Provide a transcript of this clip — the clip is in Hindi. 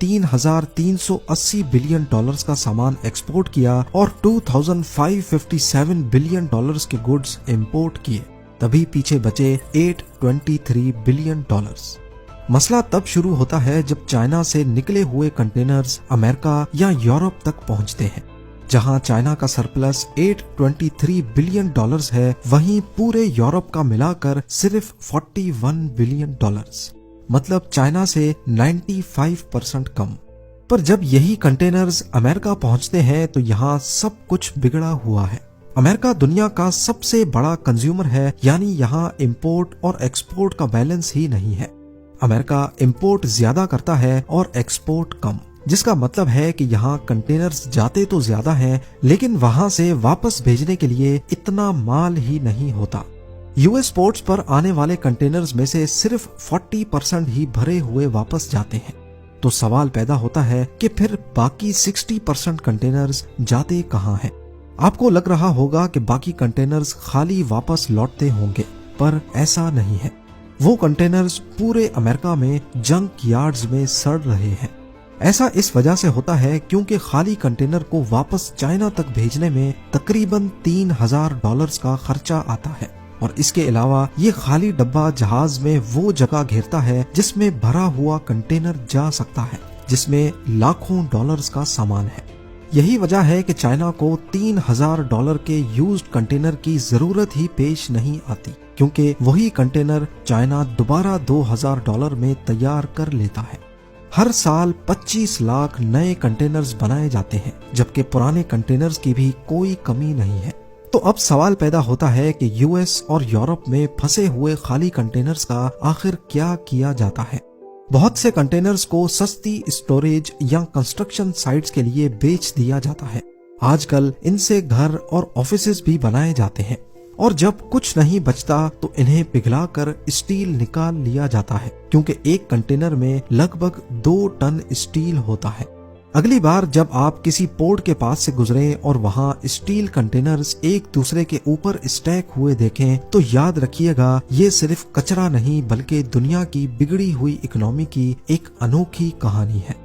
$3,380 बिलियन का सामान एक्सपोर्ट किया और $2,557 बिलियन के गुड्स इंपोर्ट किए, तभी पीछे बचे $823 बिलियन। मसला तब शुरू होता है जब चाइना से निकले हुए कंटेनर्स अमेरिका या यूरोप तक पहुंचते हैं। जहां चाइना का सरप्लस $823 बिलियन है, वहीं पूरे यूरोप का मिलाकर सिर्फ $41 बिलियन, मतलब चाइना से 95% कम। पर जब यही कंटेनर्स अमेरिका पहुंचते हैं तो यहाँ सब कुछ बिगड़ा हुआ है। अमेरिका दुनिया का सबसे बड़ा कंज्यूमर है, यानी यहाँ इंपोर्ट और एक्सपोर्ट का बैलेंस ही नहीं है। अमेरिका इंपोर्ट ज्यादा करता है और एक्सपोर्ट कम, जिसका मतलब है कि यहाँ कंटेनर्स जाते तो ज्यादा हैं, लेकिन वहां से वापस भेजने के लिए इतना माल ही नहीं होता। यूएस पोर्ट्स पर आने वाले कंटेनर्स में से सिर्फ 40% ही भरे हुए वापस जाते हैं। तो सवाल पैदा होता है कि फिर बाकी 60% कंटेनर्स जाते कहाँ हैं? आपको लग रहा होगा कि बाकी कंटेनर्स खाली वापस लौटते होंगे, पर ऐसा नहीं है। वो कंटेनर्स पूरे अमेरिका में जंक यार्ड्स में सड़ रहे हैं। ऐसा इस वजह से होता है क्योंकि खाली कंटेनर को वापस चाइना तक भेजने में तकरीबन $3,000 का खर्चा आता है, और इसके अलावा ये खाली डब्बा जहाज में वो जगह घेरता है जिसमें भरा हुआ कंटेनर जा सकता है, जिसमें लाखों डॉलर्स का सामान है। यही वजह है कि चाइना को $3,000 के यूज्ड कंटेनर की जरूरत ही पेश नहीं आती, क्योंकि वही कंटेनर चाइना दोबारा $2,000 में तैयार कर लेता है। हर साल 25 लाख नए कंटेनर्स बनाए जाते हैं, जबकि पुराने कंटेनर्स की भी कोई कमी नहीं है। तो अब सवाल पैदा होता है कि यूएस और यूरोप में फंसे हुए खाली कंटेनर्स का आखिर क्या किया जाता है। बहुत से कंटेनर्स को सस्ती स्टोरेज या कंस्ट्रक्शन साइट्स के लिए बेच दिया जाता है। आजकल इनसे घर और ऑफिसेज भी बनाए जाते हैं, और जब कुछ नहीं बचता तो इन्हें पिघलाकर स्टील निकाल लिया जाता है, क्योंकि एक कंटेनर में लगभग 2 टन स्टील होता है। अगली बार जब आप किसी पोर्ट के पास से गुजरें और वहां स्टील कंटेनर्स एक दूसरे के ऊपर स्टैक हुए देखें, तो याद रखिएगा ये सिर्फ कचरा नहीं बल्कि दुनिया की बिगड़ी हुई इकोनॉमी की एक अनोखी कहानी है।